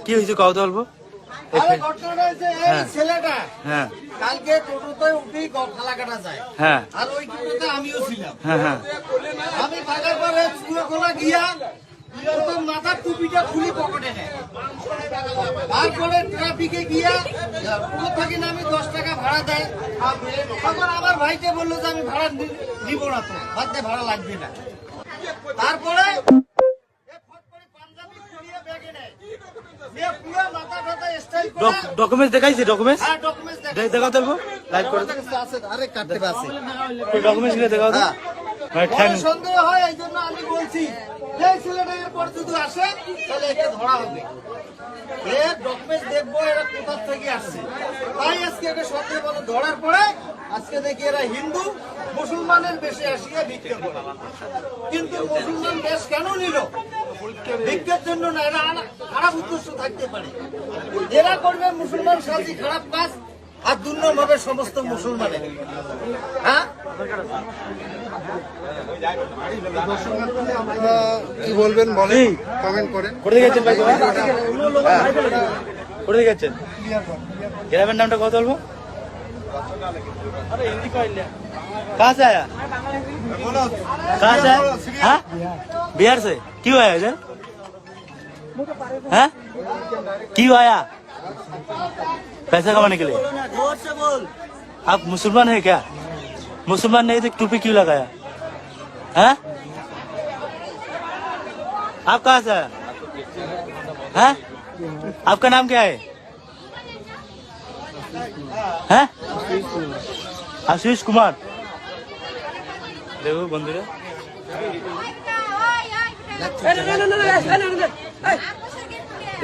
কি হয়েছে কত অল্প? ঘটনাটা হয়েছে এই ছেলেটা কালকে টোটোতে উঠেই থালা কাটা যায়। আর ওই টোটোতে আমিও ছিলাম। আমি থাকার পরে চুলো খোলা গিয়া প্রথম মাথার টুপিটা খুলি পকেটে নেয়। তারপরে ট্রাফিকে গিয়া পুরো থাকি না আমি 10 টাকা ভাড়া দেয়। তখন আমার ভাইকে বললো যে আমি ভাড়া নিব না, তো ভাবতে ভাড়া লাগবে না। তারপরে ডকুমেন্টস দেখাইছে? ডকুমেন্টস দেখাও তো লাইভ করে। আরে কাটতে পারছি ডকুমেন্টস গুলো দেখাও তো। সন্দেহ হয় এই জন্য আমি বলছি যে ছেলেটা এরপর যদি আসে তাহলে একে ধরা হবে। এর ডকুমেন্টস দেখবো এরা কোথা থেকে আসছে। তাই আজকে এটা সন্দেহ বলে ধরার পরে আজকে দেখি এরা হিন্দু মুসলমানের বেশে আসিয়া ভিক্ষা করে। কিন্তু মুসলমান বেশ কেন নিল? ভিক্ষার জন্য না, এরা খারাপ উদ্দেশ্য থাকতে পারে। এরা করবে মুসলমান সাজি খারাপ কাজ আর দুর্নাম হবে সমস্ত মুসলমানের। হ্যাঁ, কি বলবেন বলেন, কমেন্ট করেন। কোথায় গেছেন ভাই? কোথায় গেছেন? গ্রামের নামটা কত বলবো? कहाँ से आया? कहाँ से आया? हाँ? बिहार से। क्यों आया इधर? हाँ? क्यों आया? पैसा कमाने के लिए? आप मुसलमान है क्या? मुसलमान नहीं तो टोपी क्यों लगाया? हाँ? आप कहाँ से आया? हाँ? आपका नाम क्या है? हाँ? आशीष कुमार। देखो बंधुरा,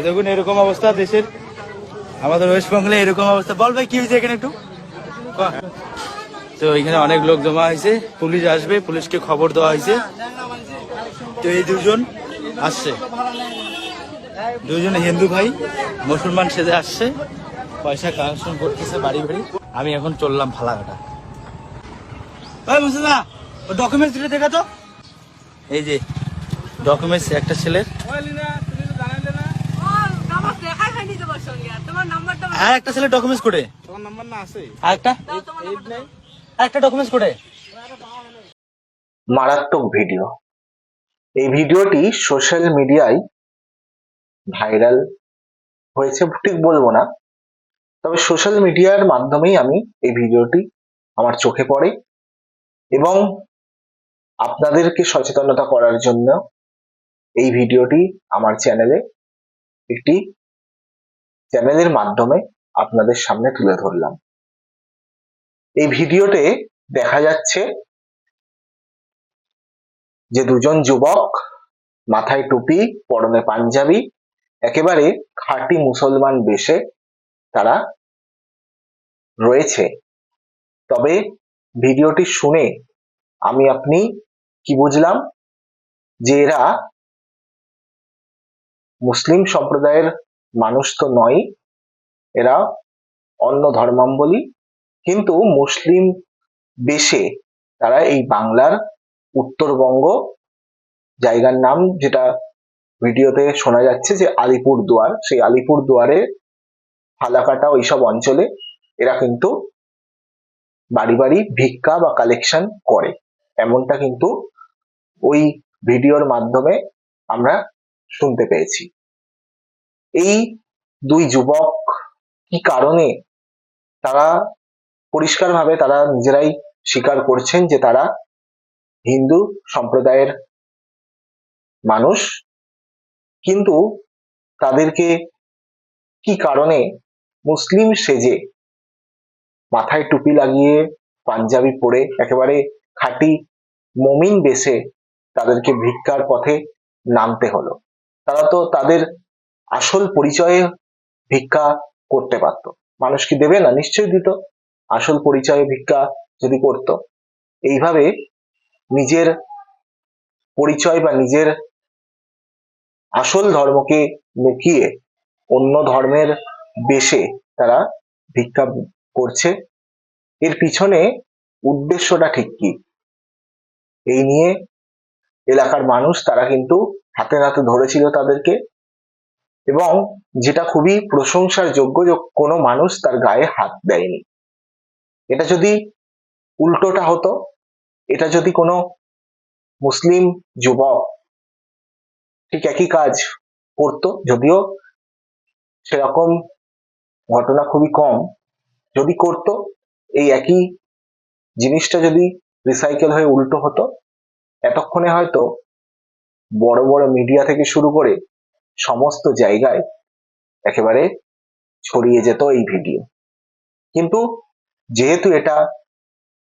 দেখুন এরকম অবস্থা দেশের, আমাদের ওয়েস্ট বেঙ্গলে এরকম অবস্থা। বল ভাই কি হয়েছে এখানে একটু? তো এখানে অনেক লোক জমা হয়েছে, পুলিশ আসবে, পুলিশকে খবর দেওয়া হয়েছে। তো এই দুজন আসছে, দুজন হিন্দু ভাই মুসলমান সেজে আসছে, পয়সা কালেকশন করতেছে বাড়ি বাড়ি। আমি এখন চললাম ফালাকাটা। ডকুমেন্টস দিলে দেখা তো। এই যে ডকুমেন্টস একটা ছেলের, আর একটা ছেলের ডকুমেন্টস করে, একটা ডকুমেন্টস করে। মারাত্মক ভিডিও। এই ভিডিওটি সোশ্যাল মিডিয়ায় ভাইরাল হয়েছে, ঠিক বলবো না, তবে সোশ্যাল মিডিয়ার মাধ্যমেই আমি এই ভিডিওটি আমার চোখে পড়ে এবং আপনাদেরকে সচেতনতা করার জন্য এই ভিডিওটি আমার একটি চ্যানেলের মাধ্যমে আপনাদের সামনে তুলে ধরলাম। এই ভিডিওতে দেখা যাচ্ছে যে দুজন যুবক মাথায় টুপি, পরনে পাঞ্জাবি, একেবারে খাঁটি মুসলমান বেশে তারা রয়েছে। তবে ভিডিওটি শুনে আপনি কি বুঝলাম, যে এরা মুসলিম সম্প্রদায়ের মানুষ তো নয়, এরা অন্য ধর্মাবলম্বী, কিন্তু মুসলিম বেশে তারা এই বাংলার উত্তরবঙ্গ জায়গার নাম যেটা ভিডিওতে শোনা যাচ্ছে যে আলিপুরদুয়ার, সেই আলিপুরদুয়ারে ফালাকাটা ওইসব অঞ্চলে এরা কিন্তু বাড়ি বাড়ি ভিক্ষা বা কালেকশন করে, এমনটা কিন্তু ওই ভিডিওর মাধ্যমে আমরা শুনতে পেয়েছি। এই দুই যুবক কি কারণে, তারা পরিষ্কারভাবে তারা নিজেরাই স্বীকার করছেন যে তারা হিন্দু সম্প্রদায়ের মানুষ, কিন্তু তাদেরকে কি কারণে মুসলিম সেজে মাথায় টুপি লাগিয়ে পাঞ্জাবি পরে একেবারে খাঁটি মমিন বেশে তাদেরকে ভিক্ষার পথে নামতে হলো? তারা তো তাদের আসল পরিচয়ে ভিক্ষা করতে পারত, মানুষ কি দেবে না? নিশ্চয়ই দিত। আসল পরিচয়ে ভিক্ষা যদি করত, এইভাবে নিজের পরিচয় বা নিজের আসল ধর্মকে লুকিয়ে অন্য ধর্মের বেশে তারা ভিক্ষা করছে, এর পিছনে উদ্দেশ্যটা ঠিক কি? এই নিয়ে এলাকার মানুষ তারা কিন্তু হাতে নাতে ধরেছিল তাদেরকে, এবং যেটা খুবই প্রশংসার যোগ্য যে কোনো মানুষ তার গায়ে হাত দেয়নি। এটা যদি উল্টোটা হতো, এটা যদি কোনো মুসলিম যুবক ঠিক একই কাজ করতো, যদিও সেরকম ঘটনা খুবই কম, যদি করতো, এই একই জিনিসটা যদি রিসাইকেল হয়ে উল্টো হতো, এতক্ষণে হয়তো বড় বড় মিডিয়া থেকে শুরু করে সমস্ত জায়গায় একেবারে ছড়িয়ে যেত এই ভিডিও। কিন্তু যেহেতু এটা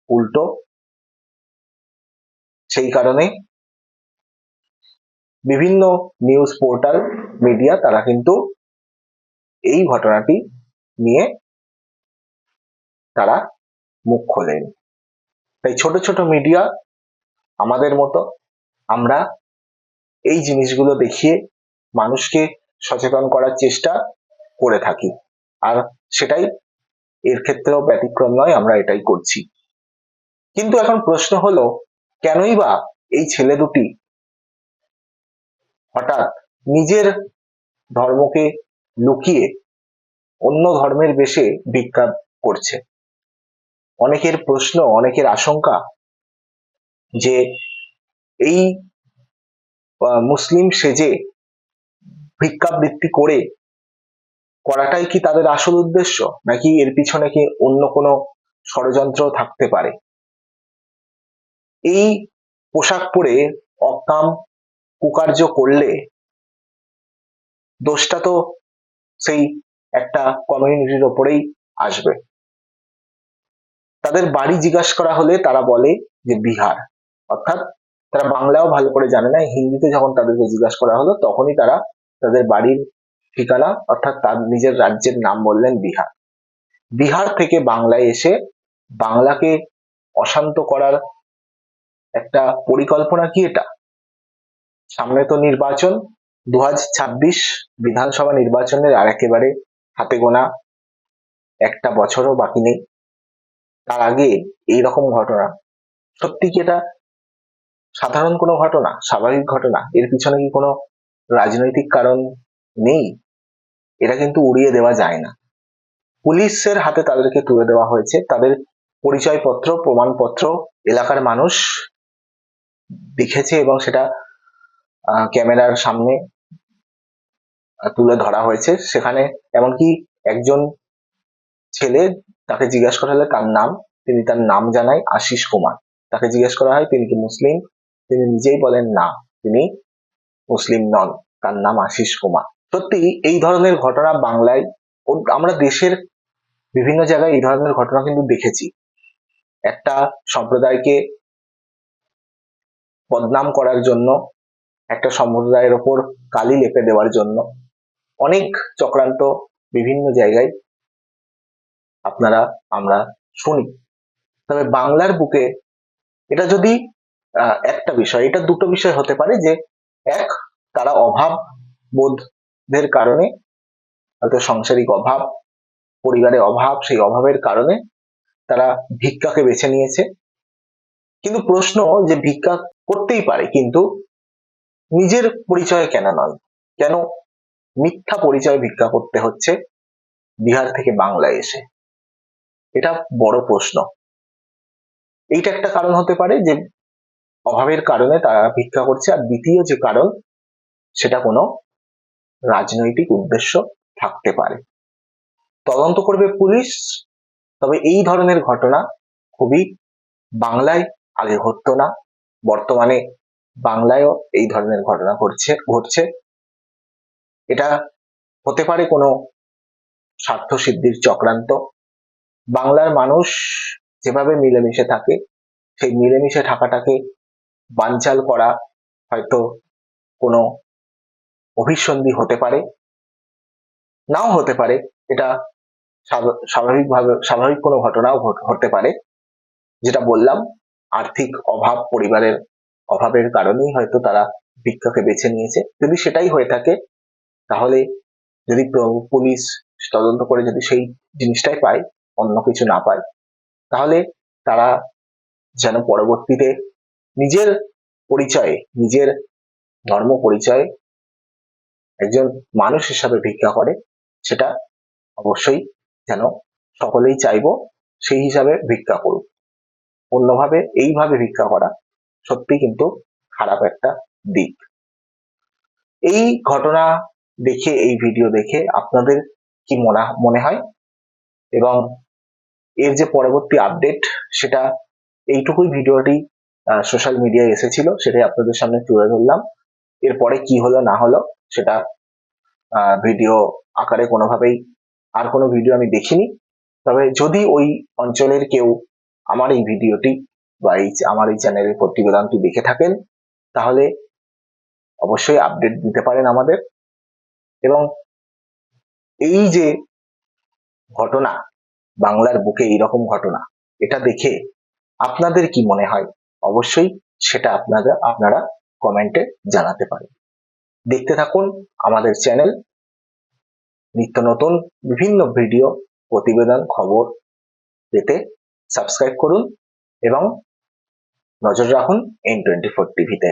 উল্টো, সেই কারণে বিভিন্ন নিউজ পোর্টাল, মিডিয়া তারা কিন্তু এই ঘটনাটি নিয়ে তারা মুখ খোলেনি। তাই ছোট ছোট মিডিয়া আমাদের মতো আমরা এই জিনিসগুলো দেখিয়ে মানুষকে সচেতন করার চেষ্টা করে থাকি, আর সেটাই এর ক্ষেত্রেও ব্যতিক্রম নয়, আমরা এটাই করছি। কিন্তু এখন প্রশ্ন হলো, কেনই বা এই ছেলে দুটি হঠাৎ নিজের ধর্মকে লুকিয়ে অন্য ধর্মের বেশে ভিক্ষা করছে? অনেকের প্রশ্ন, অনেকের আশঙ্কা যে এই মুসলিম সেজে ভিক্ষাবৃত্তি করাটাই কি তাদের আসল উদ্দেশ্য, নাকি এর পিছনে কি অন্য কোনো ষড়যন্ত্র থাকতে পারে? এই পোশাক পরে অকাম কুকার্য করলে দোষটা তো সেই একটা কমিউনিটির ওপরেই আসবে। তাদের বাড়ি জিজ্ঞাসা করা হলে তারা বলে যে বিহার, অর্থাৎ তারা বাংলাও ভালো করে জানে না। হিন্দিতে যখন তাদেরকে জিজ্ঞাসা করা হলো তখনই তারা তাদের বাড়ির ঠিকানা অর্থাৎ তার নিজের রাজ্যের নাম বললেন বিহার। বিহার থেকে বাংলায় এসে বাংলাকে অশান্ত করার একটা পরিকল্পনা কি এটা? সামনে তো নির্বাচন, 2026 বিধানসভা নির্বাচনের আর একেবারে হাতে গোনা একটা বছরও বাকি নেই। তার আগে এইরকম ঘটনা, সত্যি কি এটা সাধারণ কোনো ঘটনা, স্বাভাবিক ঘটনা? এর পিছনে কি কোনো রাজনৈতিক কারণ নেই? এটা কিন্তু উড়িয়ে দেওয়া যায় না। পুলিশের হাতে তাদেরকে তুলে দেওয়া হয়েছে, তাদের পরিচয়পত্র, প্রমাণপত্র এলাকার মানুষ দেখেছে এবং সেটা ক্যামেরার সামনে তুলে ধরা হয়েছে। সেখানে এমনকি একজন ছেলে, তাকে জিজ্ঞাসা করা হলে তার নাম, তিনি তার নাম জানায় আশিস কুমার। তাকে জিজ্ঞেস করা হয় তিনি কি মুসলিম, তিনি নিজেই বলেন না, তিনি মুসলিম নন, তার নাম আশিস কুমার। সত্যি এই ধরনের ঘটনা বাংলায়, আমরা দেশের বিভিন্ন জায়গায় এই ধরনের ঘটনা কিন্তু দেখেছি। একটা সম্প্রদায়কে বদনাম করার জন্য, একটা সম্প্রদায়ের ওপর কালি লেপে দেওয়ার জন্য অনেক চক্রান্ত বিভিন্ন জায়গায় আমরা শুনি। তবে বাংলার বুকে এটা যদি একটা বিষয়, এটা দুটো বিষয় হতে পারে, যে এক, তারা অভাব বোধের কারণে, হয়তো সাংসারিক অভাব, পরিবারে অভাব, সেই অভাবের কারণে তারা ভিক্ষাকে বেছে নিয়েছে। কিন্তু প্রশ্ন যে ভিক্ষা করতেই পারে, কিন্তু নিজের পরিচয় কেন নয়? কেন মিথ্যা পরিচয় ভিক্ষা করতে হচ্ছে বিহার থেকে বাংলায় এসে? এটা বড় প্রশ্ন। এইটা একটা কারণ হতে পারে যে অভাবের কারণে তারা ভিক্ষা করছে। আর দ্বিতীয় যে কারণ, সেটা কোনো রাজনৈতিক উদ্দেশ্য থাকতে পারে। তদন্ত করবে পুলিশ। তবে এই ধরনের ঘটনা খুবই বাংলায় আগে ঘটতো না, বর্তমানে বাংলায়ও এই ধরনের ঘটনা ঘটছে। এটা হতে পারে কোনো স্বার্থ সিদ্ধির চক্রান্ত। বাংলার মানুষ যেভাবে মিলেমিশে থাকে, সেই মিলেমিশে থাকাটাকে বানচাল করা হয়তো কোনো অভিসন্ধি হতে পারে, নাও হতে পারে। এটা স্বাভাবিক কোনো ঘটনাও হতে পারে। যেটা বললাম, আর্থিক অভাব, পরিবারের অভাবের কারণেই হয়তো তারা ভিক্ষাকে বেছে নিয়েছে। যদি সেটাই হয়ে থাকে, তাহলে যদি পুলিশ তদন্ত করে যদি সেই জিনিসটাই পায়, অন্য কিছু না পায়, তাহলে তারা যেন পরবর্তীতে নিজের পরিচয়ে, নিজের ধর্ম পরিচয়ে একজন মানুষ হিসাবে ভিক্ষা করে, সেটা অবশ্যই যেন সকলেই চাইবো সেই হিসাবে ভিক্ষা করুক। অন্যভাবে এইভাবে ভিক্ষা করা সত্যি কিন্তু খারাপ একটা দিক। এই ঘটনা দেখে, এই ভিডিও দেখে আপনাদের কি মনে হয়, এবং এর যে পরবর্তী আপডেট সেটা এইটুকুই ভিডিওটি সোশ্যাল মিডিয়ায় এসেছিল, সেটাই আপনাদের সামনে তুলে ধরলাম। এরপরে কি হলো না হলো সেটা ভিডিও আকারে কোনোভাবেই আর কোনো ভিডিও আমি দেখিনি। তবে যদি ওই অঞ্চলের কেউ আমার এই ভিডিওটি বা আমার এই চ্যানেলের প্রতিবেদনটি দেখে থাকেন, তাহলে অবশ্যই আপডেট দিতে পারেন আমাদের। এবং এই যে ঘটনা, বাংলার বুকে এইরকম ঘটনা, এটা দেখে আপনাদের কি মনে হয় অবশ্যই সেটা আপনারা কমেন্টে জানাতে পারেন। দেখতে থাকুন আমাদের চ্যানেল। নিত্য নতুন বিভিন্ন ভিডিও, প্রতিবেদন, খবর পেতে সাবস্ক্রাইব করুন এবং নজর রাখুন N24 টিভিতে।